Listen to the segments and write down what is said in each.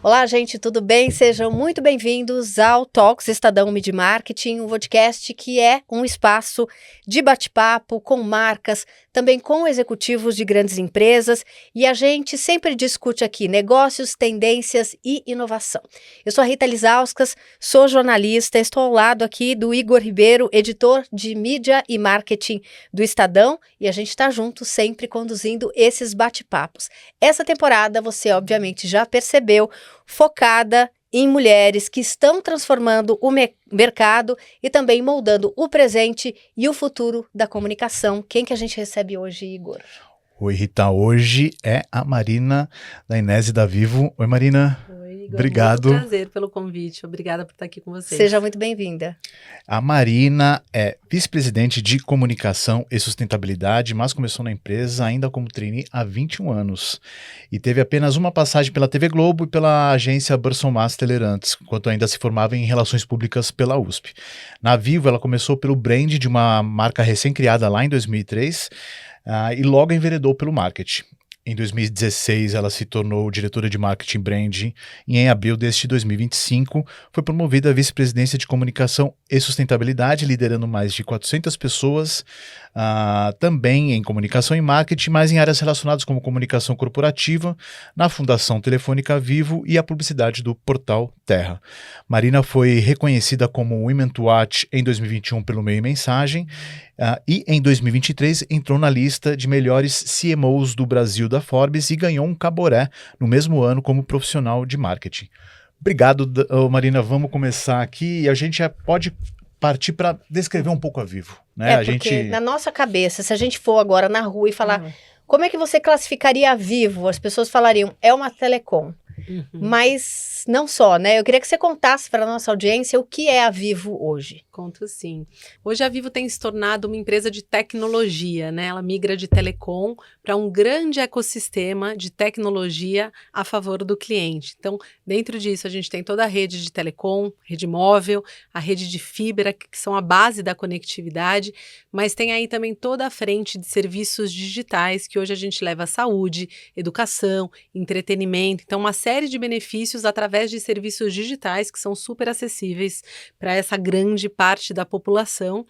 Olá, gente, tudo bem? Sejam muito bem-vindos ao Talks Estadão Media Marketing, um podcast que é um espaço de bate-papo com marcas, também com executivos de grandes empresas, e a gente sempre discute aqui negócios, tendências e inovação. Eu sou a Rita Lizauskas, sou jornalista, estou ao lado aqui do Igor Ribeiro, editor de mídia e marketing do Estadão, e a gente está junto sempre conduzindo esses bate-papos. Essa temporada, você obviamente já percebeu, focada em mulheres que estão transformando o mercado e também moldando o presente e o futuro da comunicação. Quem que a gente recebe hoje, Igor? Oi, Rita. Hoje é a Marina da Inese da Vivo. Oi, Marina. Oi, Igor. Obrigado. Muito prazer pelo convite. Obrigada por estar aqui com vocês. Seja muito bem-vinda. A Marina é vice-presidente de comunicação e sustentabilidade, mas começou na empresa ainda como trainee há 21 anos. E teve apenas uma passagem pela TV Globo e pela agência Burson Marsteller antes, enquanto ainda se formava em relações públicas pela USP. Na Vivo, ela começou pelo brand de uma marca recém-criada lá em 2003, e logo enveredou pelo marketing. Em 2016, ela se tornou diretora de marketing branding e em abril deste 2025 foi promovida a vice-presidência de comunicação e sustentabilidade, liderando mais de 400 pessoas, também em comunicação e marketing, mas em áreas relacionadas como comunicação corporativa, na Fundação Telefônica Vivo e a publicidade do Portal Terra. Marina foi reconhecida como Women to Watch em 2021 pelo Meio e Mensagem, e em 2023 entrou na lista de melhores CMOs do Brasil da Forbes e ganhou um caboré no mesmo ano como profissional de marketing. Obrigado, Marina. Vamos começar aqui e a gente já pode partir para descrever um pouco a Vivo, né? Porque na nossa cabeça, se a gente for agora na rua e falar como é que você classificaria a Vivo, as pessoas falariam, é uma telecom. Mas não só, né? Eu queria que você contasse para a nossa audiência o que é a Vivo hoje. Conto sim. Hoje a Vivo tem se tornado uma empresa de tecnologia, né? Ela migra de telecom para um grande ecossistema de tecnologia a favor do cliente. Então, dentro disso, a gente tem toda a rede de telecom, rede móvel, a rede de fibra, que são a base da conectividade, mas tem aí também toda a frente de serviços digitais, que hoje a gente leva saúde, educação, entretenimento. Então, uma série de benefícios através de serviços digitais que são super acessíveis para essa grande parte da população.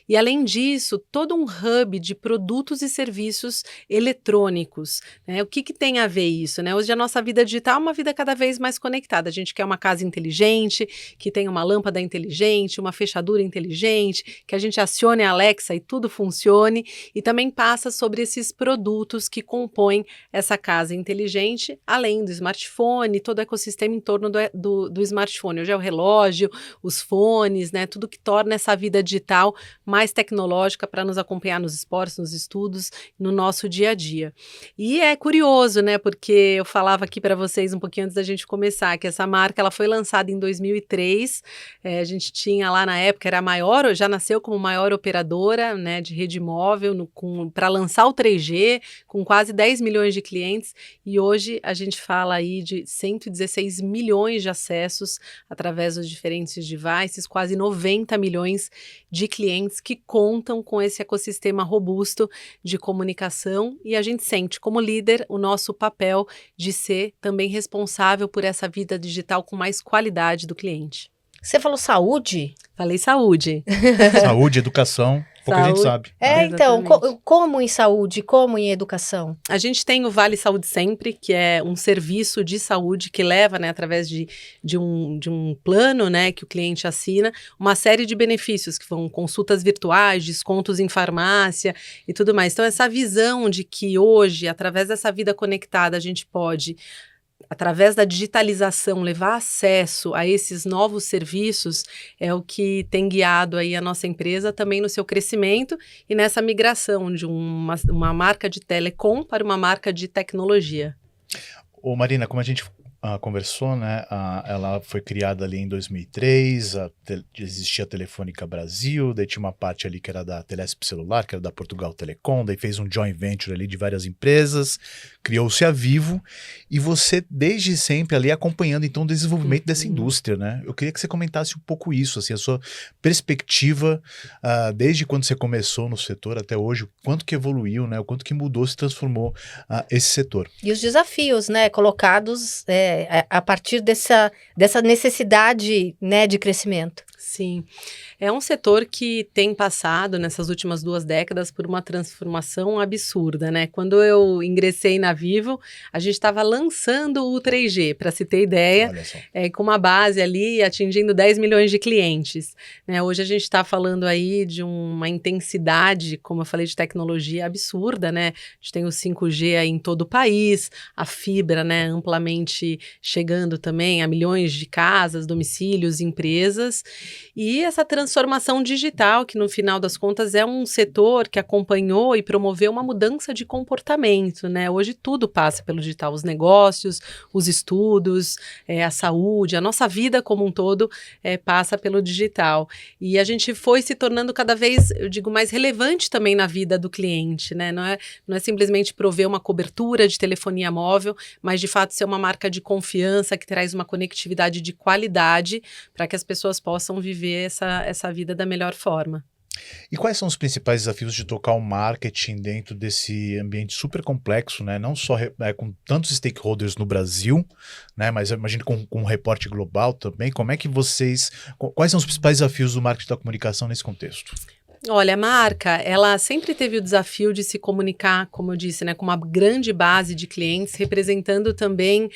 E, além disso, todo um hub de produtos e serviços eletrônicos, né? O que tem a ver isso, né? Hoje a nossa vida digital é uma vida cada vez mais conectada. A gente quer uma casa inteligente, que tenha uma lâmpada inteligente, uma fechadura inteligente, que a gente acione a Alexa e tudo funcione, e também passa sobre esses produtos que compõem essa casa inteligente, além do smartphone, todo o ecossistema em torno do smartphone. Hoje é o relógio, os fones, né? Tudo que torna essa vida digital mais tecnológica para nos acompanhar nos esportes, nos estudos, no nosso dia a dia. E é curioso, né? Porque eu falava aqui para vocês um pouquinho antes da gente começar, que essa marca ela foi lançada em 2003, a gente tinha lá na época, era a maior, já nasceu como maior operadora, né, de rede móvel, para lançar o 3G, com quase 10 milhões de clientes, e hoje a gente fala aí de 116 milhões de acessos através dos diferentes devices, quase 90 milhões de clientes que contam com esse ecossistema robusto de comunicação, e a gente sente como líder o nosso papel de ser também responsável por essa vida digital com mais qualidade do cliente. Você falou saúde? Falei saúde. Saúde, educação, pouca gente sabe. Então, como em saúde, como em educação? A gente tem o Vale Saúde Sempre, que é um serviço de saúde que leva, né, através de um plano, né, que o cliente assina, uma série de benefícios, que vão consultas virtuais, descontos em farmácia e tudo mais. Então, essa visão de que hoje, através dessa vida conectada, a gente pode, através da digitalização, levar acesso a esses novos serviços é o que tem guiado aí a nossa empresa também no seu crescimento e nessa migração de uma marca de telecom para uma marca de tecnologia. Ô Marina, como a gente conversou, né? Ela foi criada ali em 2003, existia a Telefônica Brasil, daí tinha uma parte ali que era da Telesp Celular, que era da Portugal Telecom, daí fez um joint venture ali de várias empresas, criou-se a Vivo, e você desde sempre ali acompanhando então o desenvolvimento dessa indústria, né? Eu queria que você comentasse um pouco isso, assim, a sua perspectiva desde quando você começou no setor até hoje, o quanto que evoluiu, né? O quanto que mudou, se transformou esse setor. E os desafios, né, colocados a partir dessa necessidade, né, de crescimento. Sim, é um setor que tem passado nessas últimas 2 décadas por uma transformação absurda, né? Quando eu ingressei na Vivo, a gente estava lançando o 3G, para se ter ideia, com uma base ali atingindo 10 milhões de clientes, né? Hoje a gente está falando aí de uma intensidade, como eu falei, de tecnologia absurda, né? A gente tem o 5G aí em todo o país, a fibra, né, amplamente chegando também a milhões de casas, domicílios, empresas. E essa transformação digital, que no final das contas é um setor que acompanhou e promoveu uma mudança de comportamento, né? Hoje tudo passa pelo digital, os negócios, os estudos, a saúde, a nossa vida como um todo passa pelo digital. E a gente foi se tornando cada vez, eu digo, mais relevante também na vida do cliente, né? Não é simplesmente prover uma cobertura de telefonia móvel, mas de fato ser uma marca de confiança que traz uma conectividade de qualidade para que as pessoas possam viver essa vida da melhor forma. E quais são os principais desafios de tocar o marketing dentro desse ambiente super complexo, né? Não só com tantos stakeholders no Brasil, né? Mas eu imagino com um reporte global também. Como é que quais são os principais desafios do marketing da comunicação nesse contexto? Olha, a marca, ela sempre teve o desafio de se comunicar, como eu disse, né, com uma grande base de clientes, representando também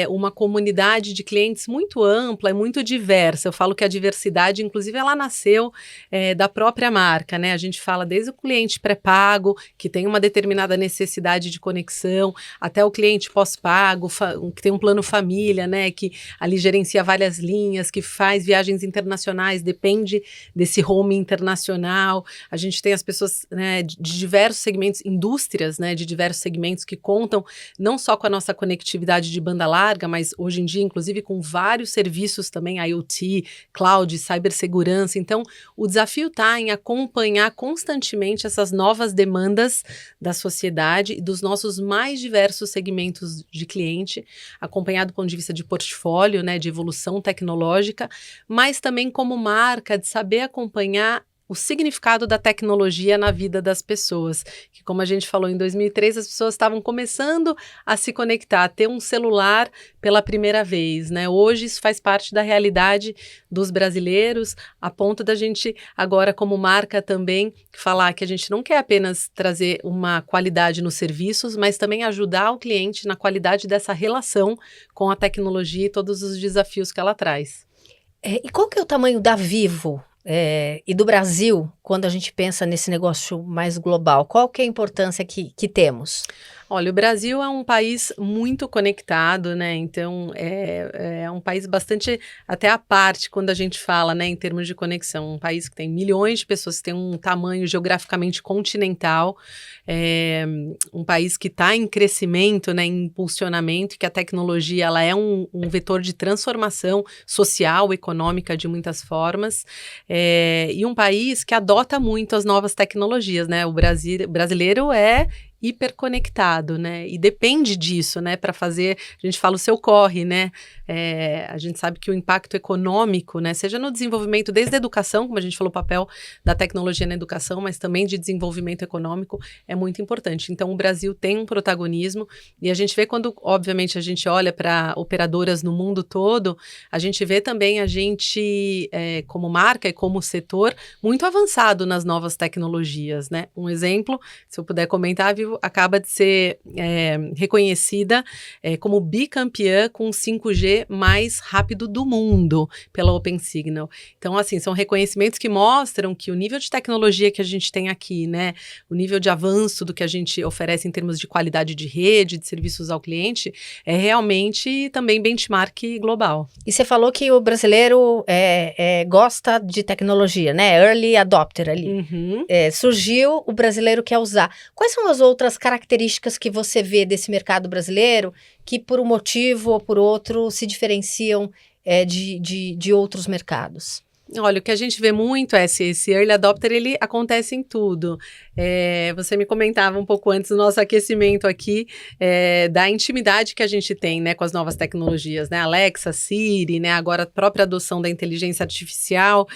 uma comunidade de clientes muito ampla e muito diversa. Eu falo que a diversidade, inclusive, ela nasceu da própria marca, né? A gente fala desde o cliente pré-pago, que tem uma determinada necessidade de conexão, até o cliente pós-pago, que tem um plano família, né, que ali gerencia várias linhas, que faz viagens internacionais, depende desse home internacional. A gente tem as pessoas, né, de diversos segmentos, indústrias, né, de diversos segmentos que contam não só com a nossa conectividade de banda larga, mas hoje em dia, inclusive, com vários serviços também, IoT, cloud, cibersegurança. Então, o desafio está em acompanhar constantemente essas novas demandas da sociedade e dos nossos mais diversos segmentos de cliente, acompanhar do ponto de vista de portfólio, né, de evolução tecnológica, mas também como marca, de saber acompanhar o significado da tecnologia na vida das pessoas, que como a gente falou, em 2003 as pessoas estavam começando a se conectar, a ter um celular pela primeira vez, né? Hoje isso faz parte da realidade dos brasileiros, a ponto da gente agora como marca também falar que a gente não quer apenas trazer uma qualidade nos serviços, mas também ajudar o cliente na qualidade dessa relação com a tecnologia e todos os desafios que ela traz. E qual que é o tamanho da Vivo? E do Brasil, quando a gente pensa nesse negócio mais global, qual que é a importância que temos? Olha, o Brasil é um país muito conectado, né? Então, é um país bastante até à parte quando a gente fala, né, em termos de conexão. Um país que tem milhões de pessoas, que tem um tamanho geograficamente continental, um país que está em crescimento, né, em impulsionamento, e que a tecnologia ela é um vetor de transformação social, econômica de muitas formas, e um país que adota muito as novas tecnologias, né? O brasileiro é hiperconectado, né? E depende disso, né? Para fazer, a gente fala o seu corre, né? A gente sabe que o impacto econômico, né? Seja no desenvolvimento, desde a educação, como a gente falou, o papel da tecnologia na educação, mas também de desenvolvimento econômico é muito importante. Então, o Brasil tem um protagonismo e a gente vê quando, obviamente, a gente olha para operadoras no mundo todo, a gente vê também a gente, como marca e como setor, muito avançado nas novas tecnologias, né? Um exemplo, se eu puder comentar, a Vivo acaba de ser reconhecida como bicampeã com 5G mais rápido do mundo pela OpenSignal. Então, assim, são reconhecimentos que mostram que o nível de tecnologia que a gente tem aqui, né, o nível de avanço do que a gente oferece em termos de qualidade de rede, de serviços ao cliente, é realmente também benchmark global. E você falou que o brasileiro gosta de tecnologia, né? Early adopter ali. Uhum. Surgiu, o brasileiro quer usar. Quais são as outras características que você vê desse mercado brasileiro que por um motivo ou por outro se diferenciam de outros mercados? Olha, o que a gente vê muito esse early adopter, ele acontece em tudo. Você me comentava um pouco antes do nosso aquecimento aqui, da intimidade que a gente tem, né, com as novas tecnologias, né, Alexa, Siri, né, agora a própria adoção da inteligência artificial,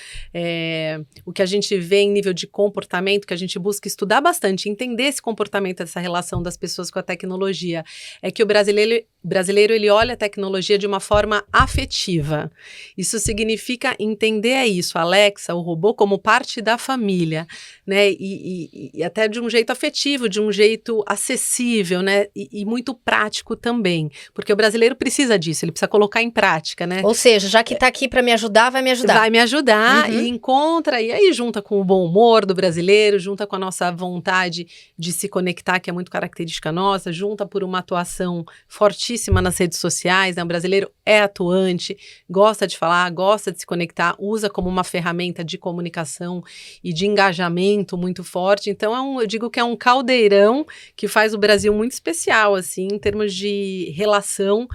o que a gente vê em nível de comportamento, que a gente busca estudar bastante, entender esse comportamento, essa relação das pessoas com a tecnologia, é que o brasileiro ele olha a tecnologia de uma forma afetiva. Isso significa entender isso, Alexa, o robô, como parte da família, né, e até de um jeito afetivo, de um jeito acessível, né, e muito prático também, porque o brasileiro precisa disso, ele precisa colocar em prática, né. Ou seja, já que está aqui para me ajudar, vai me ajudar. Vai me ajudar e encontra, e aí junta com o bom humor do brasileiro, junta com a nossa vontade de se conectar, que é muito característica nossa, junta por uma atuação fortíssima nas redes sociais, né, o brasileiro é atuante, gosta de falar, gosta de se conectar, usa como uma ferramenta de comunicação e de engajamento muito forte. Então, eu digo que é um caldeirão que faz o Brasil muito especial, assim, em termos de relação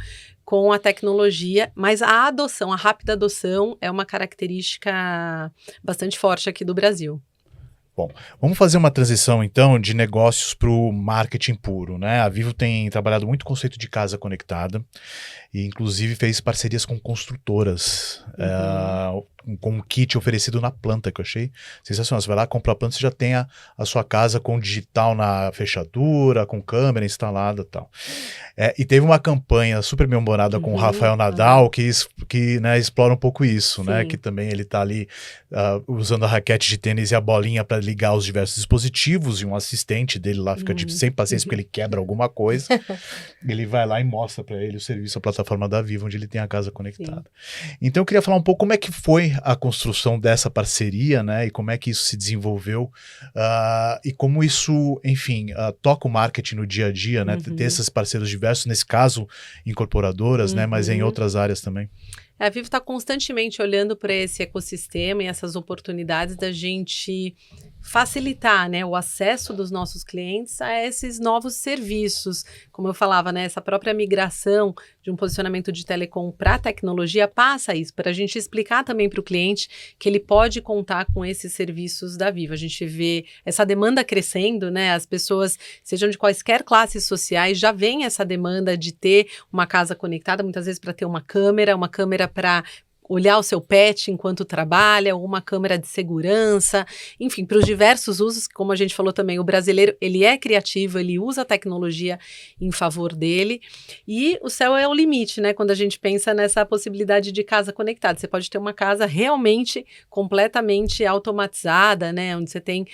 com a tecnologia, mas a adoção, a rápida adoção é uma característica bastante forte aqui do Brasil. Bom, vamos fazer uma transição então de negócios para o marketing puro, né? A Vivo tem trabalhado muito o conceito de casa conectada e inclusive fez parcerias com construtoras, com um kit oferecido na planta, que eu achei sensacional. Você vai lá, compra a planta, você já tem a sua casa com digital na fechadura, com câmera instalada e tal. E teve uma campanha super bem-humorada com o Rafael Nadal, que né, explora um pouco isso, né? Que também ele tá ali usando a raquete de tênis e a bolinha para ligar os diversos dispositivos, e um assistente dele lá fica tipo, sem paciência porque ele quebra alguma coisa. Ele vai lá e mostra para ele o serviço, a plataforma da Vivo, onde ele tem a casa conectada. Então eu queria falar um pouco como é que foi a construção dessa parceria, né? E como é que isso se desenvolveu e como isso, enfim, toca o marketing no dia a dia, né? Ter esses parceiros diversos, nesse caso, incorporadoras, né? Mas em outras áreas também. A Vivo está constantemente olhando para esse ecossistema e essas oportunidades da gente facilitar, né, o acesso dos nossos clientes a esses novos serviços. Como eu falava, né, essa própria migração de um posicionamento de telecom para a tecnologia passa isso, para a gente explicar também para o cliente que ele pode contar com esses serviços da Vivo. A gente vê essa demanda crescendo, né, as pessoas, sejam de quaisquer classes sociais, já vem essa demanda de ter uma casa conectada, muitas vezes para ter uma câmera para olhar o seu pet enquanto trabalha, ou uma câmera de segurança, enfim, para os diversos usos, como a gente falou também, o brasileiro, ele é criativo, ele usa a tecnologia em favor dele, e o céu é o limite, né, quando a gente pensa nessa possibilidade de casa conectada. Você pode ter uma casa realmente, completamente automatizada, né, onde você tem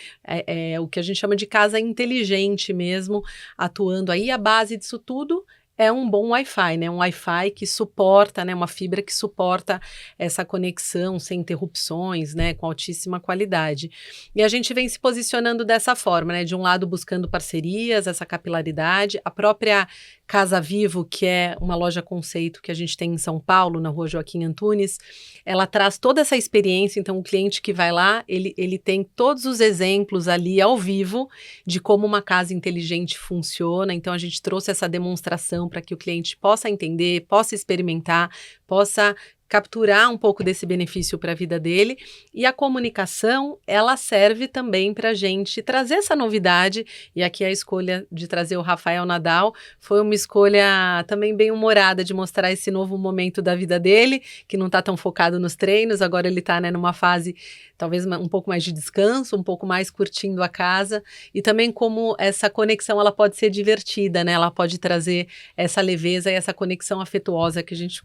o que a gente chama de casa inteligente mesmo, atuando aí. A base disso tudo é um bom Wi-Fi, né? Um Wi-Fi que suporta, né? Uma fibra que suporta essa conexão sem interrupções, né? Com altíssima qualidade. E a gente vem se posicionando dessa forma, né? De um lado buscando parcerias, essa capilaridade, a própria Casa Vivo, que é uma loja conceito que a gente tem em São Paulo, na Rua Joaquim Antunes, ela traz toda essa experiência. Então o cliente que vai lá, ele tem todos os exemplos ali ao vivo de como uma casa inteligente funciona. Então a gente trouxe essa demonstração para que o cliente possa entender, possa experimentar, possa capturar um pouco desse benefício para a vida dele. E a comunicação, ela serve também para a gente trazer essa novidade, e aqui a escolha de trazer o Rafael Nadal foi uma escolha também bem humorada, de mostrar esse novo momento da vida dele, que não está tão focado nos treinos, agora ele está, né, numa fase talvez um pouco mais de descanso, um pouco mais curtindo a casa, e também como essa conexão ela pode ser divertida, né? Ela pode trazer essa leveza e essa conexão afetuosa que a gente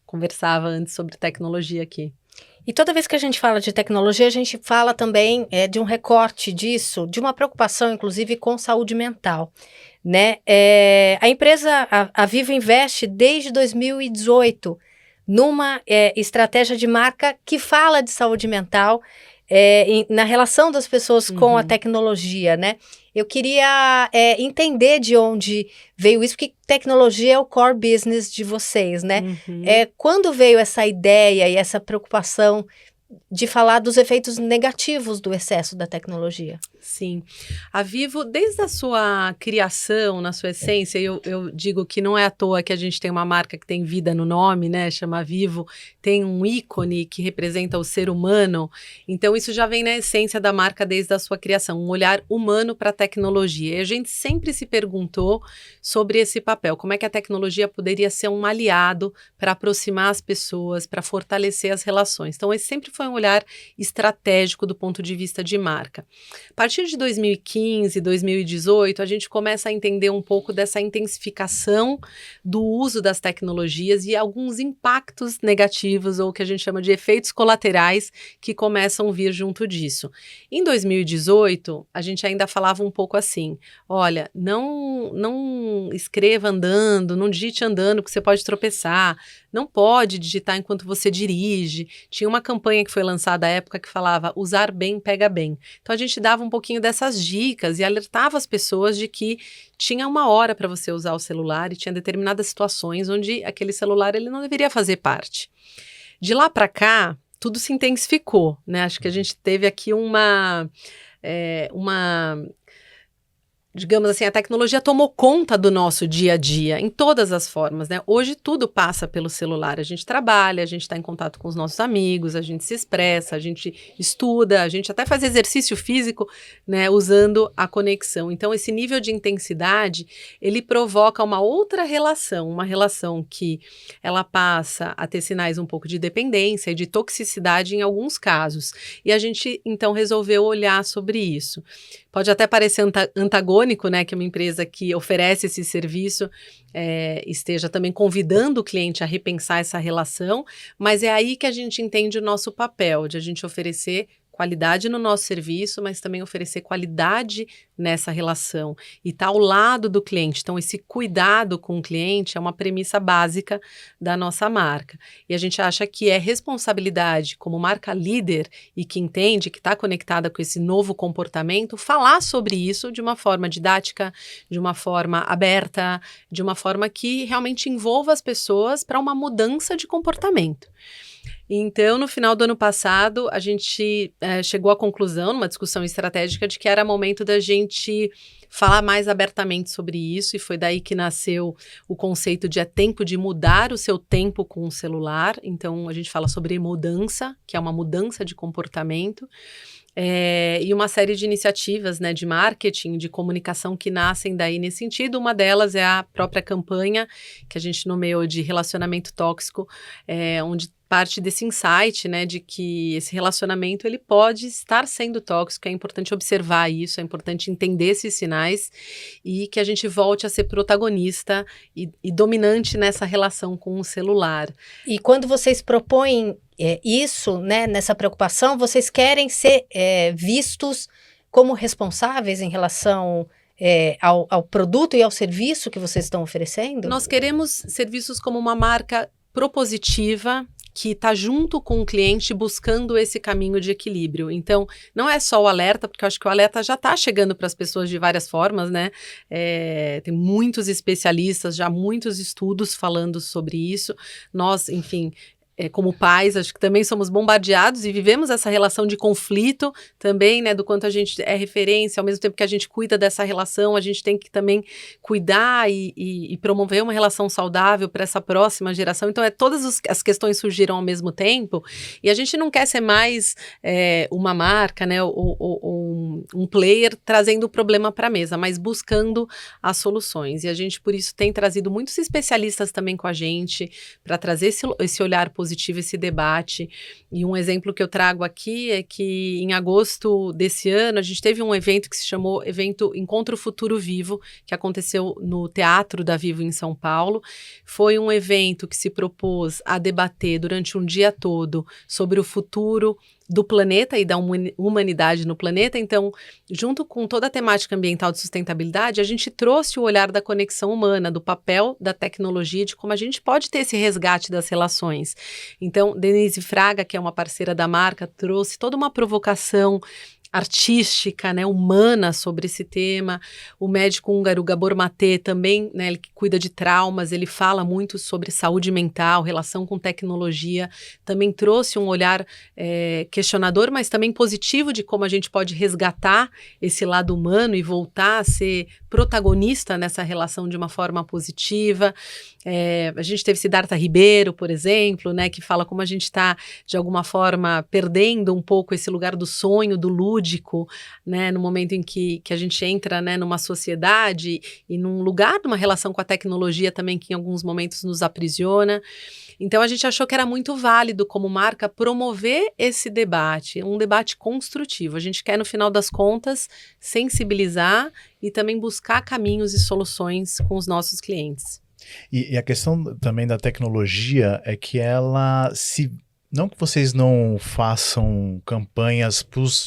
conversava antes sobre tecnologia aqui. E toda vez que a gente fala de tecnologia, a gente fala também de um recorte disso, de uma preocupação, inclusive, com saúde mental, né? A empresa, a Vivo investe desde 2018 numa estratégia de marca que fala de saúde mental na relação das pessoas com a tecnologia, né? Eu queria entender de onde veio isso, porque tecnologia é o core business de vocês, né? Quando veio essa ideia e essa preocupação de falar dos efeitos negativos do excesso da tecnologia. Sim. A Vivo, desde a sua criação, na sua essência, eu digo que não é à toa que a gente tem uma marca que tem vida no nome, né? Chama Vivo, tem um ícone que representa o ser humano. Então, isso já vem na essência da marca desde a sua criação, um olhar humano para a tecnologia. E a gente sempre se perguntou sobre esse papel, como é que a tecnologia poderia ser um aliado para aproximar as pessoas, para fortalecer as relações. Então, esse sempre foi um olhar estratégico do ponto de vista de marca. A partir de 2015, 2018, a gente começa a entender um pouco dessa intensificação do uso das tecnologias e alguns impactos negativos, ou que a gente chama de efeitos colaterais, que começam a vir junto disso. Em 2018, a gente ainda falava um pouco assim, olha, não escreva andando, não digite andando, porque você pode tropeçar, não pode digitar enquanto você dirige. Tinha uma campanha que foi lançada à época que falava, usar bem, pega bem. Então, a gente dava um pouquinho dessas dicas e alertava as pessoas de que tinha uma hora para você usar o celular e tinha determinadas situações onde aquele celular ele não deveria fazer parte. De lá para cá, tudo se intensificou, né? Acho que a gente teve aqui digamos assim, a tecnologia tomou conta do nosso dia a dia, em todas as formas, né? Hoje tudo passa pelo celular, a gente trabalha, a gente está em contato com os nossos amigos, a gente se expressa, a gente estuda, a gente até faz exercício físico, né, usando a conexão. Então, esse nível de intensidade, ele provoca uma outra relação, uma relação que ela passa a ter sinais um pouco de dependência e de toxicidade em alguns casos. E a gente, então, resolveu olhar sobre isso. Pode até parecer antagônico, né, que uma empresa que oferece esse serviço esteja também convidando o cliente a repensar essa relação, mas é aí que a gente entende o nosso papel, de a gente oferecer qualidade no nosso serviço, mas também oferecer qualidade nessa relação e estar ao lado do cliente. Então, esse cuidado com o cliente é uma premissa básica da nossa marca. E a gente acha que é responsabilidade como marca líder e que entende, que está conectada com esse novo comportamento, falar sobre isso de uma forma didática, de uma forma aberta, de uma forma que realmente envolva as pessoas para uma mudança de comportamento. Então, no final do ano passado, a gente chegou à conclusão, numa discussão estratégica, de que era momento da gente falar mais abertamente sobre isso, e foi daí que nasceu o conceito de é tempo de mudar o seu tempo com o celular. Então, a gente fala sobre mudança, que é uma mudança de comportamento. E uma série de iniciativas, né, de marketing, de comunicação que nascem daí nesse sentido. Uma delas é a própria campanha que a gente nomeou de relacionamento tóxico, onde parte desse insight, né, de que esse relacionamento ele pode estar sendo tóxico, é importante observar isso, é importante entender esses sinais e que a gente volte a ser protagonista e dominante nessa relação com o celular. E quando vocês propõem isso, né, nessa preocupação, vocês querem ser vistos como responsáveis em relação ao produto e ao serviço que vocês estão oferecendo? Nós queremos ser vistos como uma marca propositiva, que está junto com o cliente buscando esse caminho de equilíbrio. Então, não é só o alerta, porque eu acho que o alerta já está chegando para as pessoas de várias formas, né? Tem muitos especialistas, já muitos estudos falando sobre isso. Nós, enfim, como pais, acho que também somos bombardeados e vivemos essa relação de conflito também, né, do quanto a gente é referência, ao mesmo tempo que a gente cuida dessa relação, a gente tem que também cuidar e promover uma relação saudável para essa próxima geração. Então, todas as questões surgiram ao mesmo tempo e a gente não quer ser mais uma marca, né, ou um player trazendo o problema para a mesa, mas buscando as soluções. E a gente, por isso, tem trazido muitos especialistas também com a gente para trazer esse olhar positivo, esse debate. E um exemplo que eu trago aqui é que em agosto desse ano a gente teve um evento que se chamou Encontro Futuro Vivo, que aconteceu no Teatro da Vivo em São Paulo. Foi um evento que se propôs a debater durante um dia todo sobre o futuro do planeta e da humanidade no planeta. Então, junto com toda a temática ambiental de sustentabilidade, a gente trouxe o olhar da conexão humana, do papel da tecnologia, de como a gente pode ter esse resgate das relações. Então, Denise Fraga, que é uma parceira da marca, trouxe toda uma provocação artística, né, humana sobre esse tema. O médico húngaro Gabor Maté também, né, ele que cuida de traumas, ele fala muito sobre saúde mental, relação com tecnologia, também trouxe um olhar questionador, mas também positivo de como a gente pode resgatar esse lado humano e voltar a ser protagonista nessa relação de uma forma positiva. A gente teve Siddhartha Ribeiro, por exemplo, né, que fala como a gente está, de alguma forma, perdendo um pouco esse lugar do sonho, do lúdico, né, no momento em que a gente entra, né, numa sociedade e num lugar, numa relação com a tecnologia também que em alguns momentos nos aprisiona. Então a gente achou que era muito válido como marca promover esse debate, um debate construtivo. A gente quer, no final das contas, sensibilizar e também buscar caminhos e soluções com os nossos clientes. E a questão também da tecnologia é que ela se... Não que vocês não façam campanhas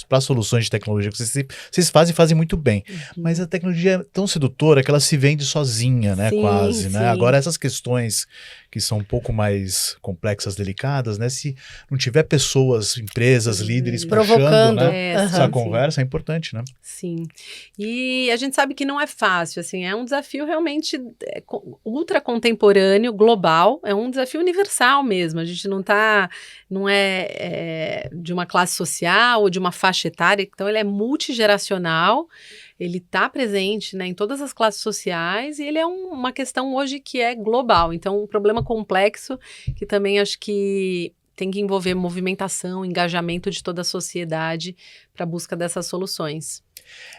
para soluções de tecnologia, que vocês fazem muito bem, mas a tecnologia é tão sedutora que ela se vende sozinha, né, sim, quase, sim. né? Agora essas questões que são um pouco mais complexas, delicadas, né, se não tiver pessoas, empresas, líderes provocando, puxando, né, essa sim, conversa é importante, né? Sim, e a gente sabe que não é fácil, assim, é um desafio realmente ultra contemporâneo, global, é um desafio universal mesmo, a gente não é de uma classe social ou de uma faixa etária, então ele é multigeracional, ele está presente, né, em todas as classes sociais e ele é uma questão hoje que é global, então um problema complexo que também acho que tem que envolver movimentação, engajamento de toda a sociedade para a busca dessas soluções.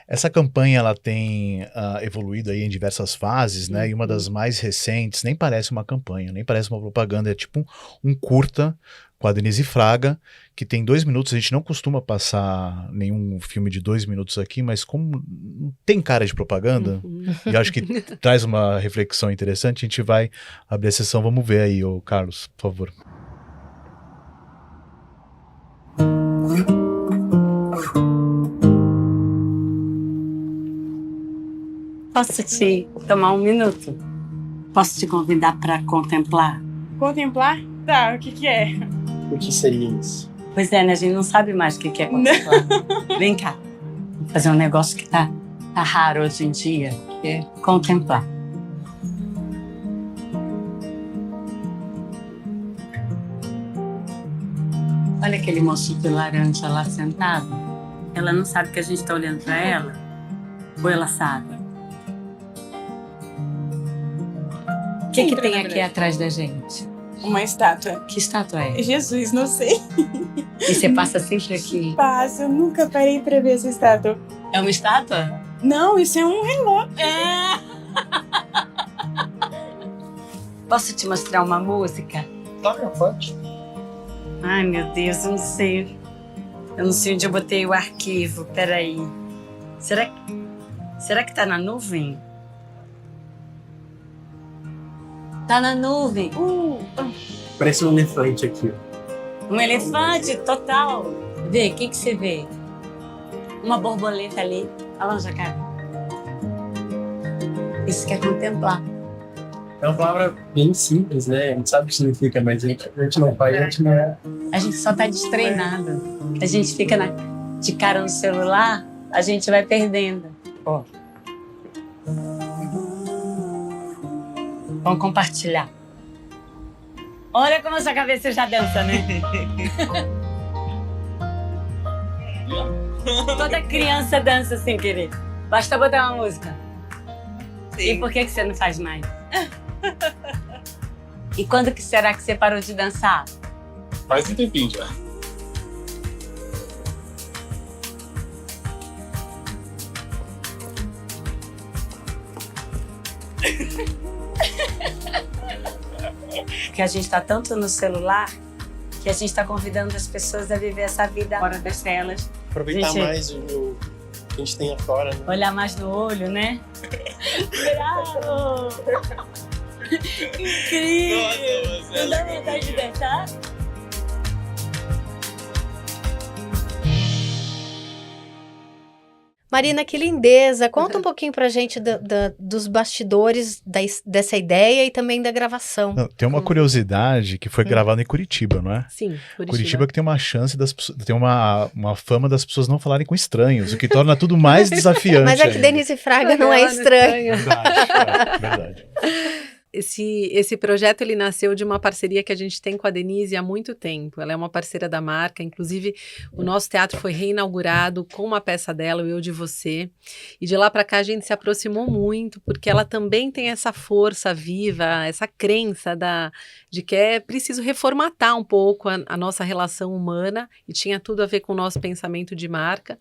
Essa campanha ela tem evoluído aí em diversas fases, né? E uma das mais recentes nem parece uma campanha, nem parece uma propaganda, é tipo um curta com a Denise Fraga, que tem 2 minutos. A gente não costuma passar nenhum filme de 2 minutos aqui, mas como tem cara de propaganda, e acho que traz uma reflexão interessante, a gente vai abrir a sessão. Vamos ver aí, ô Carlos, por favor. Posso te tomar 1 minuto? Posso te convidar para contemplar? Contemplar? Tá, o que é? O que seria isso? Pois é, né? A gente não sabe mais o que é contemplar. Vem cá. Vou fazer um negócio que tá raro hoje em dia, que é contemplar. Olha aquele moço de laranja lá sentado. Ela não sabe que a gente tá olhando para ela? Ou ela sabe? O que tem aqui atrás da gente? Uma estátua. Que estátua é? Jesus, não sei. E você passa sempre aqui? Passo, eu nunca parei pra ver essa estátua. É uma estátua? Não, isso é um relógio. É! Posso te mostrar uma música? Claro, pode. Ai, meu Deus, eu não sei. Eu não sei onde eu botei o arquivo. Peraí. Será que tá na nuvem? Tá na nuvem. Parece um elefante aqui. Um elefante, total. Vê, o que você vê? Uma borboleta ali. Olha lá o jacaré. Isso quer contemplar. É uma palavra bem simples, né? A gente sabe o que significa, mas a gente não faz, a gente não é. A gente só tá destreinado. A gente fica de cara no celular, a gente vai perdendo. Ó. Vamos compartilhar. Olha como essa cabeça já dança, né? Toda criança dança sem querer. Basta botar uma música. Sim. E por que você não faz mais? E quando que será que você parou de dançar? Faz um tempinho já. Que a gente tá tanto no celular que a gente tá convidando as pessoas a viver essa vida fora das telas. Aproveitar mais o que a gente tem afora, né? Olhar mais no olho, né? Bravo! Incrível! Nossa, não dá vontade de dançar? Marina, que lindeza! Conta um pouquinho pra gente dos bastidores dessa ideia e também da gravação. Não, tem uma curiosidade que foi gravada em Curitiba, não é? Sim, Curitiba que tem uma chance das pessoas, tem uma fama das pessoas não falarem com estranhos, o que torna tudo mais desafiante. Mas é que ainda. Denise Fraga não é estranha. Verdade, verdade. Esse projeto ele nasceu de uma parceria que a gente tem com a Denise há muito tempo. Ela é uma parceira da marca, inclusive o nosso teatro foi reinaugurado com uma peça dela, o Eu de Você. E de lá para cá a gente se aproximou muito, porque ela também tem essa força viva, essa crença de que é preciso reformatar um pouco a nossa relação humana, e tinha tudo a ver com o nosso pensamento de marca.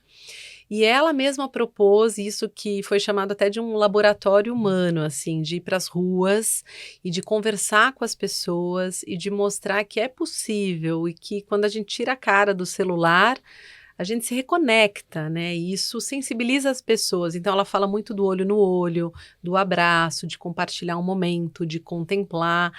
E ela mesma propôs isso que foi chamado até de um laboratório humano, assim, de ir para as ruas e de conversar com as pessoas e de mostrar que é possível e que quando a gente tira a cara do celular, a gente se reconecta, né? E isso sensibiliza as pessoas. Então ela fala muito do olho no olho, do abraço, de compartilhar um momento, de contemplar.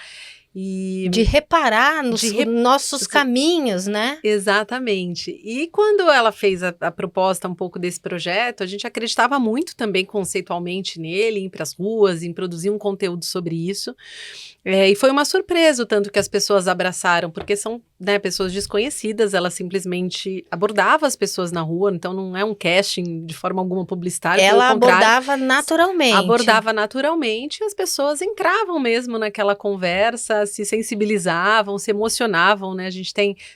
E de reparar nos nossos caminhos, né? Exatamente. E quando ela fez a proposta um pouco desse projeto, a gente acreditava muito também conceitualmente nele, em ir para as ruas, em produzir um conteúdo sobre isso. E foi uma surpresa o tanto que as pessoas abraçaram, porque são, né, pessoas desconhecidas, ela simplesmente abordava as pessoas na rua, então não é um casting de forma alguma publicitária. Ela abordava naturalmente. Abordava naturalmente e as pessoas entravam mesmo naquela conversa, se sensibilizavam, se emocionavam, né?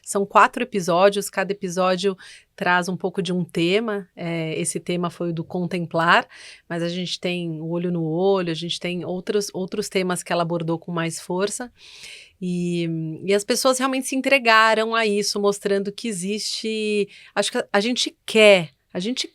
São 4 episódios, cada episódio traz um pouco de um tema, esse tema foi o do contemplar, mas a gente tem o olho no olho, a gente tem outros temas que ela abordou com mais força, e as pessoas realmente se entregaram a isso, mostrando que existe, acho que a gente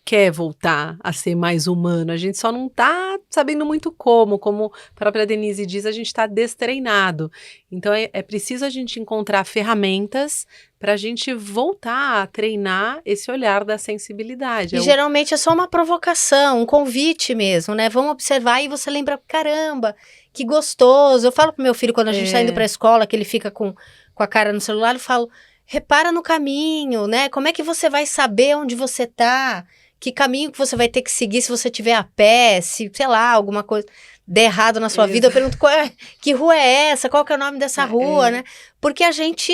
quer voltar a ser mais humano, a gente só não tá sabendo muito como a própria Denise diz, a gente tá destreinado. Então é preciso a gente encontrar ferramentas para a gente voltar a treinar esse olhar da sensibilidade. E geralmente é só uma provocação, um convite mesmo, né? Vamos observar e você lembra, caramba, que gostoso. Eu falo pro meu filho quando a gente tá indo pra escola, que ele fica com a cara no celular, eu falo, repara no caminho, né? Como é que você vai saber onde você tá? Que caminho que você vai ter que seguir se você estiver a pé, se, sei lá, alguma coisa der errado na sua vida. Eu pergunto, que rua é essa? Qual que é o nome dessa rua, né? Porque a gente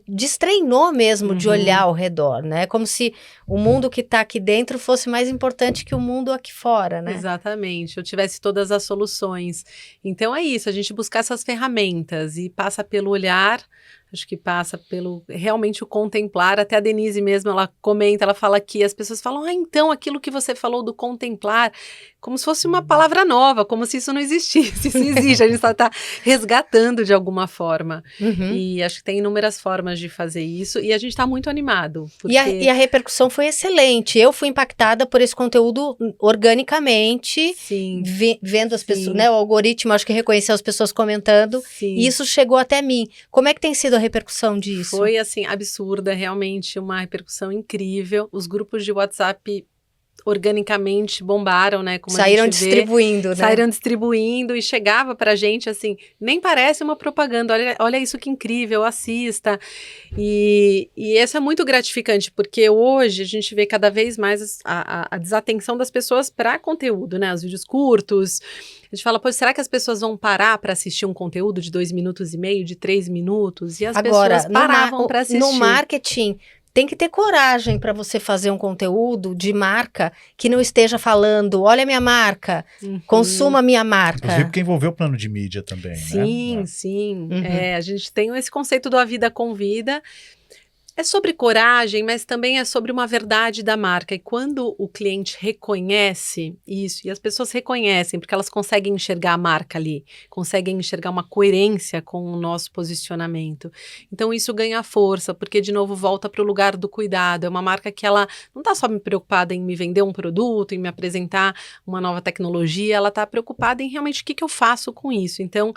destreinou mesmo de olhar ao redor, né? Como se o mundo que tá aqui dentro fosse mais importante que o mundo aqui fora, né? Exatamente, eu tivesse todas as soluções. Então é isso, a gente buscar essas ferramentas e passa pelo olhar, acho que passa pelo realmente o contemplar. Até a Denise mesmo, ela comenta, ela fala que as pessoas falam, então aquilo que você falou do contemplar, como se fosse uma palavra nova, como se isso não existisse. Isso existe, a gente só está resgatando de alguma forma. E acho que tem inúmeras formas de fazer isso e a gente está muito animado. Porque... E a repercussão foi excelente. Eu fui impactada por esse conteúdo organicamente, vendo as pessoas, né? O algoritmo, acho que reconheceu as pessoas comentando. E isso chegou até mim. Como é que tem sido a repercussão disso? Foi, assim, absurda, realmente uma repercussão incrível. Os grupos de WhatsApp organicamente bombaram, né? Como saíram a gente distribuindo, né? Saíram distribuindo e chegava pra gente assim, nem parece uma propaganda, olha isso que incrível, assista. E isso é muito gratificante, porque hoje a gente vê cada vez mais a desatenção das pessoas para conteúdo, né? Os vídeos curtos. A gente fala, pô, será que as pessoas vão parar para assistir um conteúdo de 2,5 minutos, de 3 minutos? E as pessoas paravam para assistir. No marketing, tem que ter coragem para você fazer um conteúdo de marca que não esteja falando, olha a minha marca, consuma a minha marca. Inclusive porque envolveu o plano de mídia também, né? Sim. A gente tem esse conceito do A Vida Convida. É sobre coragem, mas também é sobre uma verdade da marca. E quando o cliente reconhece isso, e as pessoas reconhecem, porque elas conseguem enxergar a marca ali, conseguem enxergar uma coerência com o nosso posicionamento. Então isso ganha força, porque de novo volta para o lugar do cuidado. É uma marca que ela não está só me preocupada em me vender um produto, em me apresentar uma nova tecnologia, ela está preocupada em realmente o que eu faço com isso. Então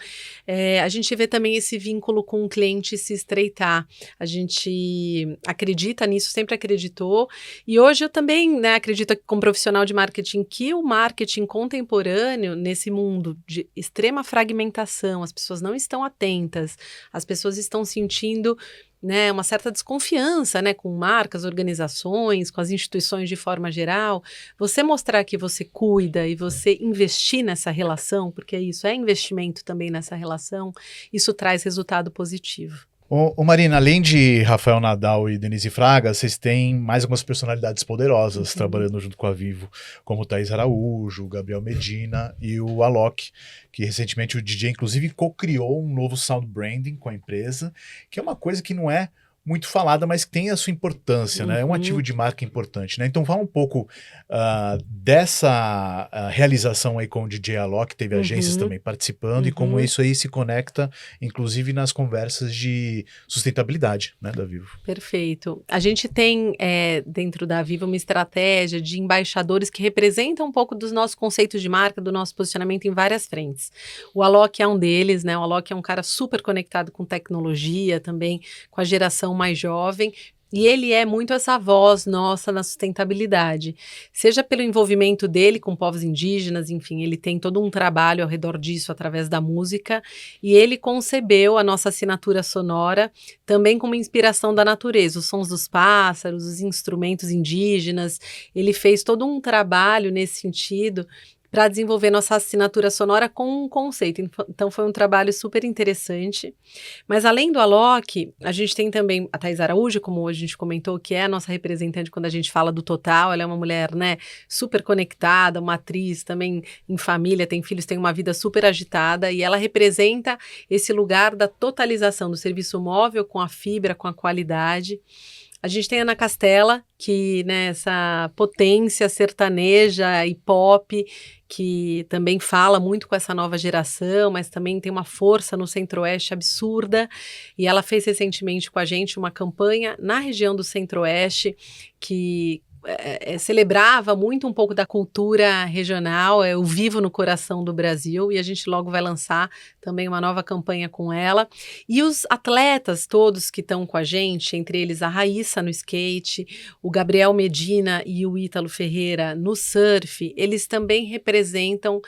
a gente vê também esse vínculo com o cliente se estreitar. A gente acredita nisso, sempre acreditou, e hoje eu também, né, acredito como profissional de marketing que o marketing contemporâneo, nesse mundo de extrema fragmentação, as pessoas não estão atentas, as pessoas estão sentindo né, uma certa desconfiança, né, com marcas, organizações, com as instituições de forma geral, você mostrar que você cuida e você investir nessa relação, porque isso é investimento também nessa relação, isso traz resultado positivo. Ô Marina, além de Rafael Nadal e Denise Fraga, vocês têm mais algumas personalidades poderosas trabalhando junto com a Vivo, como o Thaís Araújo, o Gabriel Medina e o Alok, que recentemente o DJ inclusive co-criou um novo sound branding com a empresa, que é uma coisa que não é muito falada, mas que tem a sua importância, né? É um ativo de marca importante, né? Então fala um pouco dessa realização aí com o DJ Alok, teve agências também participando e como isso aí se conecta, inclusive nas conversas de sustentabilidade, né, da Vivo. Perfeito. A gente tem dentro da Vivo uma estratégia de embaixadores que representam um pouco dos nossos conceitos de marca, do nosso posicionamento em várias frentes. O Alok é um deles, né? O Alok é um cara super conectado com tecnologia, também com a geração mais jovem, e ele é muito essa voz nossa na sustentabilidade, seja pelo envolvimento dele com povos indígenas, enfim, ele tem todo um trabalho ao redor disso através da música, e ele concebeu a nossa assinatura sonora também como inspiração da natureza, os sons dos pássaros, os instrumentos indígenas, ele fez todo um trabalho nesse sentido para desenvolver nossa assinatura sonora com um conceito. Então foi um trabalho super interessante. Mas além do Alok, a gente tem também a Thaís Araújo, como a gente comentou, que é a nossa representante quando a gente fala do Total. Ela é uma mulher, né, super conectada, uma atriz também em família, tem filhos, tem uma vida super agitada, e ela representa esse lugar da totalização do serviço móvel com a fibra, com a qualidade. A gente tem a Ana Castela, que, né, essa potência sertaneja e pop, que também fala muito com essa nova geração, mas também tem uma força no Centro-Oeste absurda. E ela fez recentemente com a gente uma campanha na região do Centro-Oeste que celebrava muito um pouco da cultura regional, o Vivo no Coração do Brasil, e a gente logo vai lançar também uma nova campanha com ela. E os atletas todos que estão com a gente, entre eles a Raíssa no skate, o Gabriel Medina e o Ítalo Ferreira no surf, eles também representam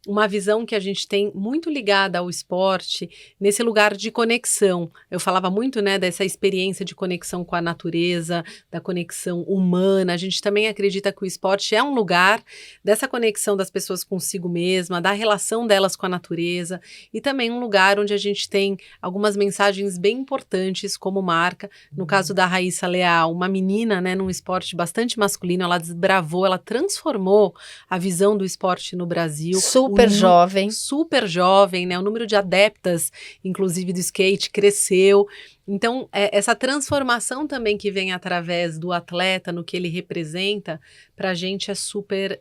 uma visão que a gente tem muito ligada ao esporte, nesse lugar de conexão. Eu falava muito, né, dessa experiência de conexão com a natureza, da conexão humana. A gente também acredita que o esporte é um lugar dessa conexão das pessoas consigo mesma, da relação delas com a natureza, e também um lugar onde a gente tem algumas mensagens bem importantes como marca. No caso da Raíssa Leal, uma menina, né, num esporte bastante masculino, ela desbravou, ela transformou a visão do esporte no Brasil. Super jovem, né? O número de adeptas, inclusive do skate, cresceu. Então, essa transformação também que vem através do atleta, no que ele representa, para a gente é super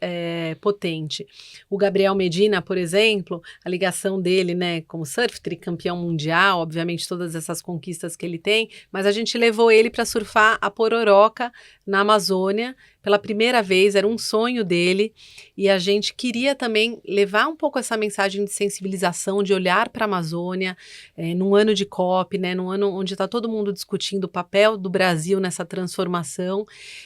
potente. O Gabriel Medina, por exemplo, a ligação dele, né, como surf, tricampeão mundial, obviamente todas essas conquistas que ele tem, mas a gente levou ele para surfar a Pororoca, na Amazônia, pela primeira vez, era um sonho dele, e a gente queria também levar um pouco essa mensagem de sensibilização, de olhar para a Amazônia, num ano de COP, né, num ano onde está todo mundo discutindo o papel do Brasil nessa transformação,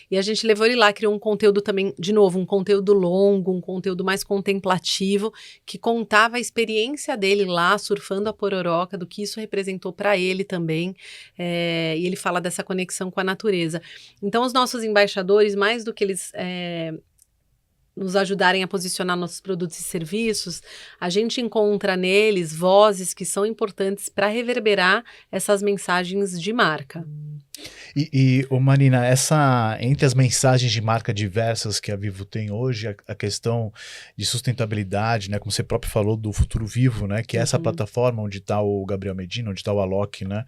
e a gente levou ele lá, criou um conteúdo também, de novo, um conteúdo longo, um conteúdo mais contemplativo, que contava a experiência dele lá, surfando a Pororoca, do que isso representou para ele também, e ele fala dessa conexão com a natureza. Então, os nossos embaixadores, mais do que eles nos ajudarem a posicionar nossos produtos e serviços, a gente encontra neles vozes que são importantes para reverberar essas mensagens de marca. Marina, entre as mensagens de marca diversas que a Vivo tem hoje, a questão de sustentabilidade, né, como você próprio falou, do Futuro Vivo, né, que é essa plataforma onde está o Gabriel Medina, onde está o Alok, né,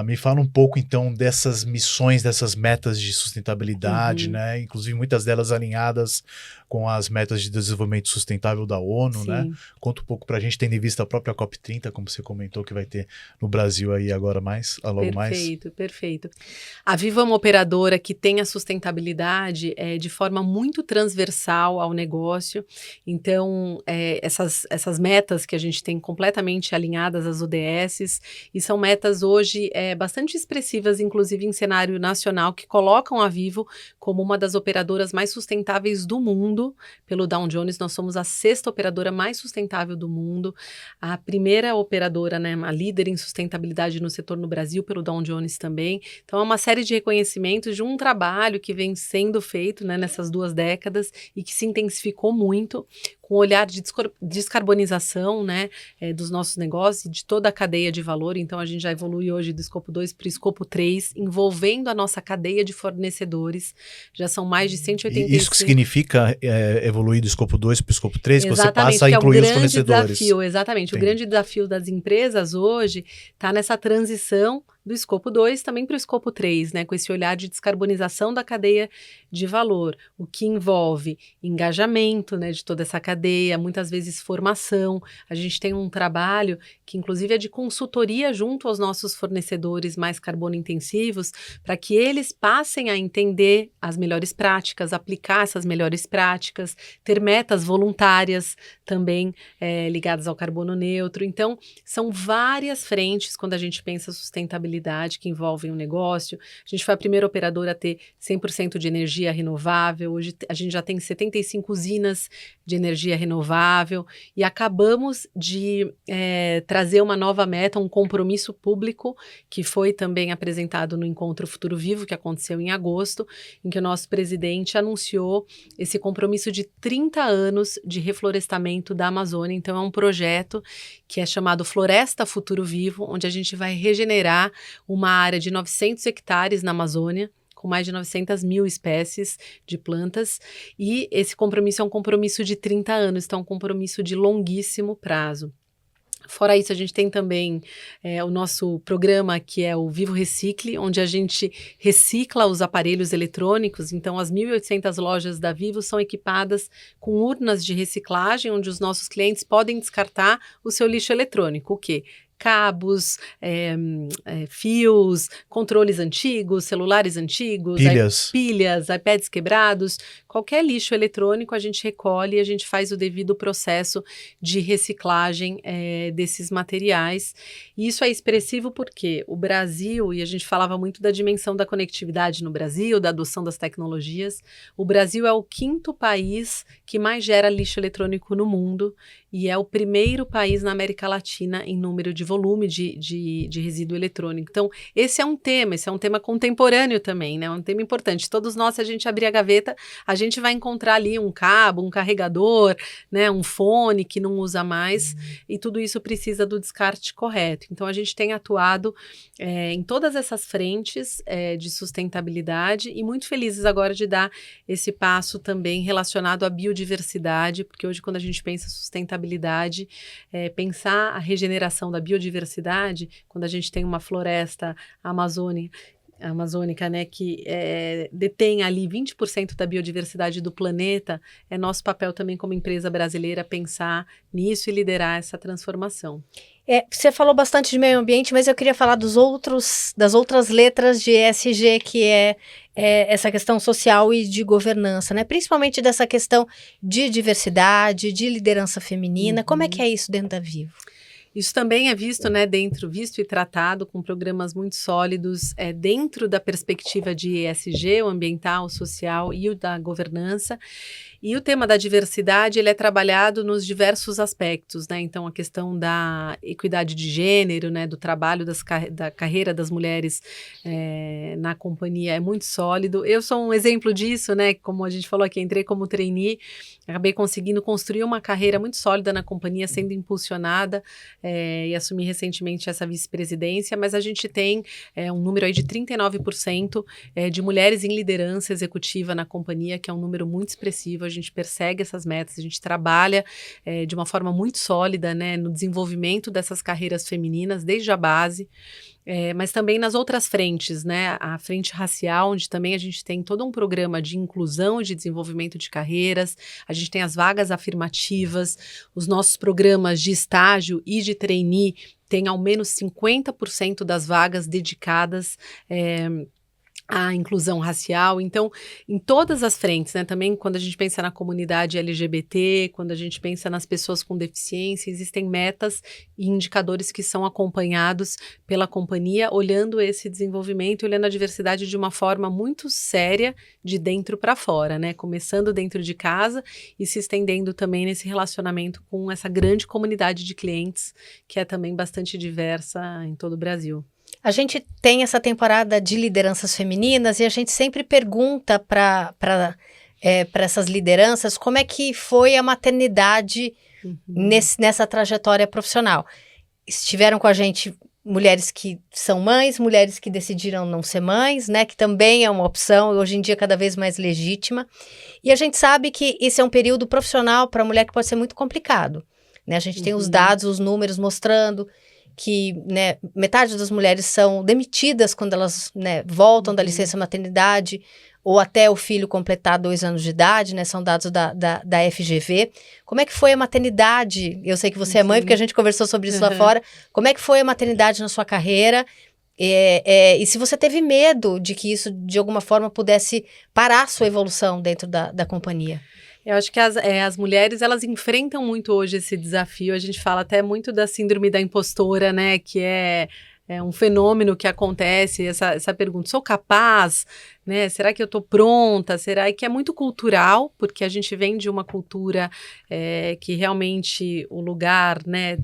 me fala um pouco então dessas missões, dessas metas de sustentabilidade, né, inclusive muitas delas alinhadas com as metas de desenvolvimento sustentável da ONU, né, conta um pouco pra gente, tendo em vista a própria COP30, como você comentou, que vai ter no Brasil aí agora logo mais. Perfeito. A Vivo é uma operadora que tem a sustentabilidade de forma muito transversal ao negócio. Então, essas metas que a gente tem completamente alinhadas às ODSs, e são metas hoje bastante expressivas, inclusive em cenário nacional, que colocam a Vivo como uma das operadoras mais sustentáveis do mundo. mundo pelo Dow Jones. Nós somos a 6ª operadora mais sustentável do mundo, a primeira operadora, né, a líder em sustentabilidade no setor no Brasil pelo Dow Jones também. Então, é uma série de reconhecimentos de um trabalho que vem sendo feito, né, nessas 2 décadas e que se intensificou muito, com o olhar de descarbonização, né, dos nossos negócios e de toda a cadeia de valor. Então, a gente já evolui hoje do escopo 2 para o escopo 3, envolvendo a nossa cadeia de fornecedores. Já são mais de 185... E isso que significa evoluir do escopo 2 para o escopo 3, que você passa a que incluir é os fornecedores. Desafio, exatamente. Entendi. O grande desafio das empresas hoje está nessa transição do escopo 2 também para o escopo 3, né, com esse olhar de descarbonização da cadeia de valor, o que envolve engajamento, né, de toda essa cadeia, muitas vezes formação. A gente tem um trabalho que inclusive é de consultoria junto aos nossos fornecedores mais carbono intensivos, para que eles passem a entender as melhores práticas, aplicar essas melhores práticas, ter metas voluntárias também ligadas ao carbono neutro. Então, são várias frentes quando a gente pensa sustentabilidade que envolvem o negócio. A gente foi a primeira operadora a ter 100% de energia renovável. Hoje a gente já tem 75 usinas de energia renovável e acabamos de trazer uma nova meta, um compromisso público que foi também apresentado no Encontro Futuro Vivo, que aconteceu em agosto, em que o nosso presidente anunciou esse compromisso de 30 anos de reflorestamento da Amazônia. Então, é um projeto que é chamado Floresta Futuro Vivo, onde a gente vai regenerar uma área de 900 hectares na Amazônia, com mais de 900 mil espécies de plantas, e esse compromisso é um compromisso de 30 anos, então é um compromisso de longuíssimo prazo. Fora isso, a gente tem também o nosso programa, que é o Vivo Recicle, onde a gente recicla os aparelhos eletrônicos. Então, as 1.800 lojas da Vivo são equipadas com urnas de reciclagem, onde os nossos clientes podem descartar o seu lixo eletrônico. O quê? Cabos, fios, controles antigos, celulares antigos, pilhas, iPads quebrados, qualquer lixo eletrônico a gente recolhe e a gente faz o devido processo de reciclagem desses materiais. E isso é expressivo porque o Brasil, e a gente falava muito da dimensão da conectividade no Brasil, da adoção das tecnologias, o Brasil é o 5º país que mais gera lixo eletrônico no mundo e é o primeiro país na América Latina em número de volume de resíduo eletrônico. Então, esse é um tema contemporâneo também, né? Um tema importante. Todos nós, se a gente abrir a gaveta, a gente vai encontrar ali um cabo, um carregador, né? Um fone que não usa mais, e tudo isso precisa do descarte correto. Então, a gente tem atuado em todas essas frentes de sustentabilidade e muito felizes agora de dar esse passo também relacionado à biodiversidade, porque hoje, quando a gente pensa sustentabilidade, pensar a regeneração da biodiversidade, quando a gente tem uma floresta amazônica, né, que detém ali 20% da biodiversidade do planeta, é nosso papel também como empresa brasileira pensar nisso e liderar essa transformação. Você falou bastante de meio ambiente, mas eu queria falar das outras letras de ESG, que é essa questão social e de governança, né? Principalmente dessa questão de diversidade, de liderança feminina. Como é que é isso dentro da Vivo? Isso também é visto, né, visto e tratado com programas muito sólidos dentro da perspectiva de ESG, o ambiental, o social e o da governança. E o tema da diversidade, ele é trabalhado nos diversos aspectos, né? Então, a questão da equidade de gênero, né, do trabalho da carreira das mulheres na companhia é muito sólido. Eu sou um exemplo disso, né? Como a gente falou aqui, entrei como trainee, acabei conseguindo construir uma carreira muito sólida na companhia, sendo impulsionada e assumi recentemente essa vice-presidência, mas a gente tem um número aí de 39% de mulheres em liderança executiva na companhia, que é um número muito expressivo. A gente persegue essas metas, a gente trabalha de uma forma muito sólida, né, no desenvolvimento dessas carreiras femininas, desde a base, mas também nas outras frentes, né, a frente racial, onde também a gente tem todo um programa de inclusão e de desenvolvimento de carreiras, a gente tem as vagas afirmativas, os nossos programas de estágio e de trainee têm ao menos 50% das vagas dedicadas a inclusão racial. Então, em todas as frentes, né? Também quando a gente pensa na comunidade LGBT, quando a gente pensa nas pessoas com deficiência, existem metas e indicadores que são acompanhados pela companhia, olhando esse desenvolvimento, olhando a diversidade de uma forma muito séria, de dentro para fora, né? Começando dentro de casa e se estendendo também nesse relacionamento com essa grande comunidade de clientes, que é também bastante diversa em todo o Brasil. A gente tem essa temporada de lideranças femininas e a gente sempre pergunta para essas lideranças como é que foi a maternidade nessa trajetória profissional. Estiveram com a gente mulheres que são mães, mulheres que decidiram não ser mães, né, que também é uma opção e hoje em dia cada vez mais legítima. E a gente sabe que esse é um período profissional para a mulher que pode ser muito complicado, né? A gente tem os dados, os números mostrando que, né, metade das mulheres são demitidas quando elas, né, voltam da licença maternidade ou até o filho completar 2 anos de idade, né, são dados da FGV. Como é que foi a maternidade? Eu sei que você é mãe, porque a gente conversou sobre isso lá fora. Como é que foi a maternidade na sua carreira? E se você teve medo de que isso, de alguma forma, pudesse parar a sua evolução dentro da companhia? Eu acho que as mulheres, elas enfrentam muito hoje esse desafio. A gente fala até muito da síndrome da impostora, né? Que é um fenômeno que acontece, essa pergunta, sou capaz? Né? Será que eu estou pronta? Será que é muito cultural? Porque a gente vem de uma cultura que realmente o lugar, né,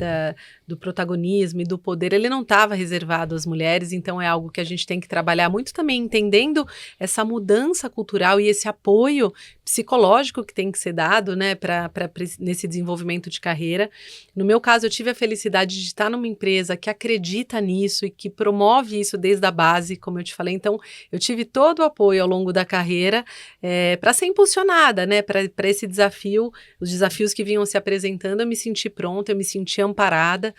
do protagonismo e do poder, ele não estava reservado às mulheres, então é algo que a gente tem que trabalhar muito também, entendendo essa mudança cultural e esse apoio psicológico que tem que ser dado, né, nesse desenvolvimento de carreira. No meu caso, eu tive a felicidade de estar numa empresa que acredita nisso e que promove isso desde a base, como eu te falei. Então, eu tive todo o apoio ao longo da carreira para ser impulsionada, né, para esse desafio, os desafios que vinham se apresentando, eu me senti pronta, eu me senti amparada.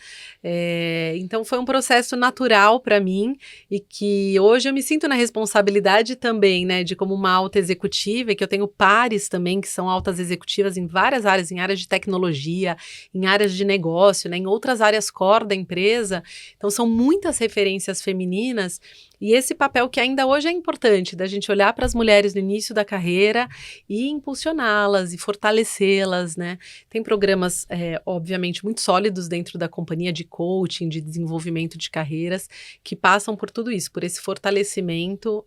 Então, foi um processo natural para mim e que hoje eu me sinto na responsabilidade também, né, de como uma alta executiva, e que eu tenho pares também que são altas executivas em várias áreas, em áreas de tecnologia, em áreas de negócio, né, em outras áreas core da empresa. Então, são muitas referências femininas e esse papel que ainda hoje é importante, da gente olhar para as mulheres no início da carreira e impulsioná-las e fortalecê-las, né? Tem programas, obviamente, muito sólidos dentro da companhia de coaching, de desenvolvimento de carreiras, que passam por tudo isso, por esse fortalecimento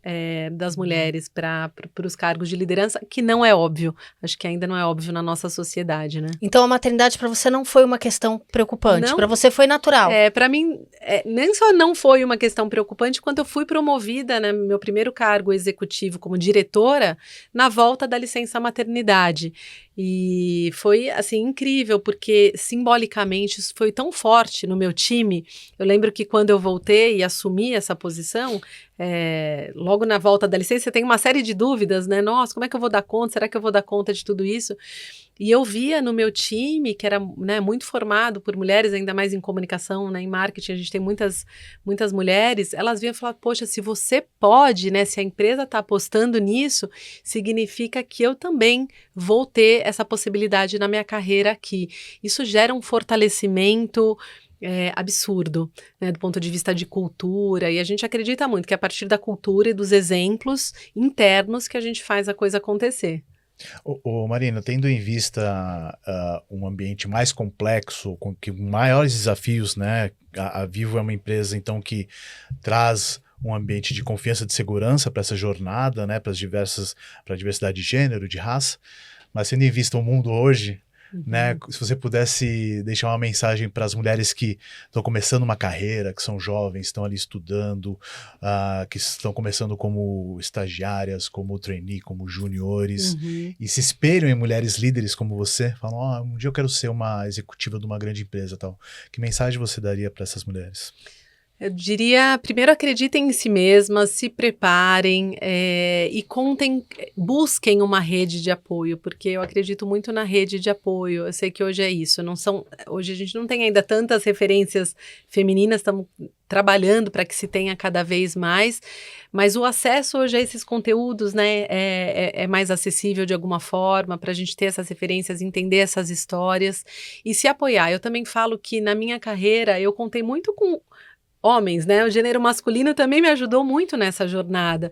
das mulheres para os cargos de liderança, que não é óbvio. Acho que ainda não é óbvio na nossa sociedade, né? Então, a maternidade para você não foi uma questão preocupante, para você foi natural. Para mim, nem só não foi uma questão preocupante, quanto eu fui promovida, né, meu primeiro cargo executivo como diretora, na volta da licença maternidade. E foi, assim, incrível, porque simbolicamente isso foi tão forte no meu time. Eu lembro que quando eu voltei e assumi essa posição, logo na volta da licença, você tem uma série de dúvidas, né? Nossa, como é que eu vou dar conta? Será que eu vou dar conta de tudo isso? E eu via no meu time, que era, né, muito formado por mulheres, ainda mais em comunicação, né, em marketing, a gente tem muitas mulheres, elas vinham falar, poxa, se você pode, né, se a empresa está apostando nisso, significa que eu também vou ter essa possibilidade na minha carreira aqui. Isso gera um fortalecimento absurdo, né, do ponto de vista de cultura, e a gente acredita muito que é a partir da cultura e dos exemplos internos que a gente faz a coisa acontecer. Marina, tendo em vista um ambiente mais complexo, com maiores desafios, né? A Vivo é uma empresa, então, que traz um ambiente de confiança, de segurança para essa jornada, né? Para a diversidade de gênero, de raça, mas tendo em vista o mundo hoje, né? Se você pudesse deixar uma mensagem para as mulheres que estão começando uma carreira, que são jovens, estão ali estudando, que estão começando como estagiárias, como trainee, como juniores, e se espelham em mulheres líderes como você, falam, um dia eu quero ser uma executiva de uma grande empresa, tal. Que mensagem você daria para essas mulheres? Eu diria, primeiro acreditem em si mesmas, se preparem e busquem uma rede de apoio, porque eu acredito muito na rede de apoio. Eu sei que hoje é isso, hoje a gente não tem ainda tantas referências femininas, estamos trabalhando para que se tenha cada vez mais, mas o acesso hoje a esses conteúdos, né, é mais acessível de alguma forma, para a gente ter essas referências, entender essas histórias e se apoiar. Eu também falo que na minha carreira eu contei muito com homens, né? O gênero masculino também me ajudou muito nessa jornada.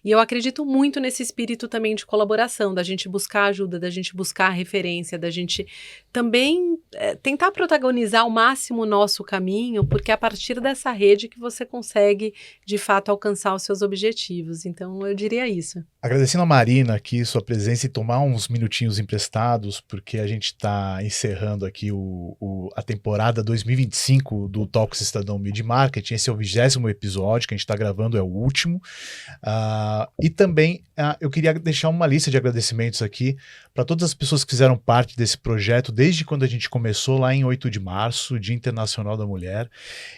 E eu acredito muito nesse espírito também de colaboração, da gente buscar ajuda, da gente buscar referência, da gente também tentar protagonizar ao máximo o nosso caminho, porque é a partir dessa rede que você consegue, de fato, alcançar os seus objetivos. Então, eu diria isso. Agradecendo a Marina aqui, sua presença e tomar uns minutinhos emprestados, porque a gente está encerrando aqui a temporada 2025 do Talks Estadão Media Marketing. Esse é o 20º episódio que a gente está gravando, é o último. E também eu queria deixar uma lista de agradecimentos aqui para todas as pessoas que fizeram parte desse projeto desde quando a gente começou lá em 8 de março, Dia Internacional da Mulher.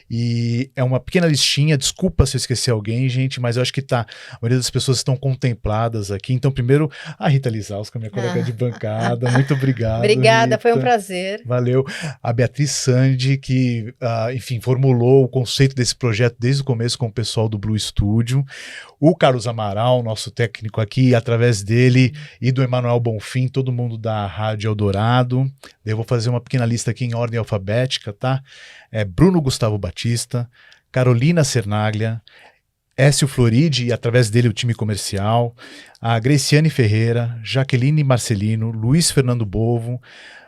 E é uma pequena listinha, desculpa se eu esqueci alguém, gente, mas eu acho que a maioria das pessoas estão contempladas aqui. Então, primeiro, a Rita Lizauskas, minha colega de bancada, muito obrigado. Obrigada, Rita. foi um prazer. Valeu. A Beatriz Sandi, que, enfim, formulou o conceito desse projeto desde o começo com o pessoal do Blue Studio. O Carlos Amaral, nosso técnico aqui, através dele e do Emanuel Bonfim, todo mundo da Rádio Eldorado. Eu vou fazer uma pequena lista aqui em ordem alfabética, tá? Bruno Gustavo Batista, Carolina Cernaglia, Écio Floride, e através dele o time comercial, a Greciane Ferreira, Jaqueline Marcelino, Luiz Fernando Bovo,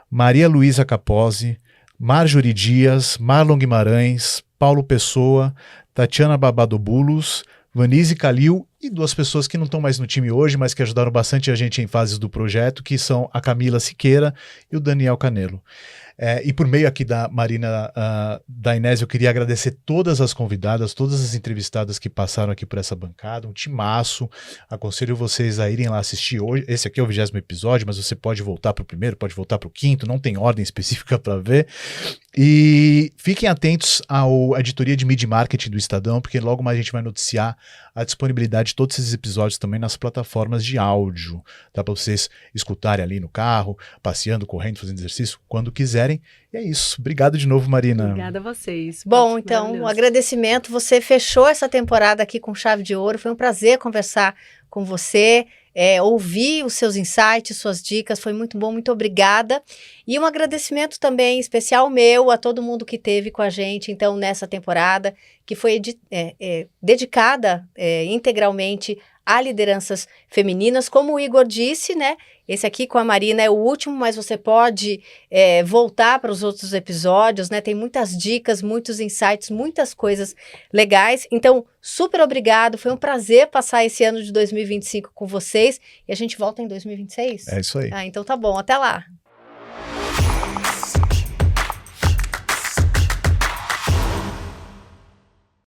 Maria Luísa Capozzi, Marjorie Dias, Marlon Guimarães, Paulo Pessoa, Tatiana Babadobulos, Vanise Calil e duas pessoas que não estão mais no time hoje, mas que ajudaram bastante a gente em fases do projeto, que são a Camila Siqueira e o Daniel Canelo. E por meio aqui da Marina, da Inés, eu queria agradecer todas as convidadas, todas as entrevistadas que passaram aqui por essa bancada, um timaço. Aconselho vocês a irem lá assistir hoje. Esse aqui é o 20º episódio, mas você pode voltar para o primeiro, pode voltar para o quinto, não tem ordem específica para ver. E fiquem atentos à editoria de Media Marketing do Estadão, porque logo mais a gente vai noticiar a disponibilidade de todos esses episódios também nas plataformas de áudio. Dá para vocês escutarem ali no carro, passeando, correndo, fazendo exercício, quando quiserem. E é isso. Obrigado de novo, Marina. Obrigada a vocês. Bom, então, um agradecimento. Você fechou essa temporada aqui com chave de ouro. Foi um prazer conversar com você, ouvir os seus insights, suas dicas. Foi muito bom, muito obrigada. E um agradecimento também especial meu a todo mundo que esteve com a gente, então, nessa temporada, que foi dedicada integralmente a lideranças femininas. Como o Igor disse, né? Esse aqui com a Marina é o último, mas você pode voltar para os outros episódios, né? Tem muitas dicas, muitos insights, muitas coisas legais. Então, super obrigado. Foi um prazer passar esse ano de 2025 com vocês. E a gente volta em 2026? É isso aí. Então tá bom. Até lá.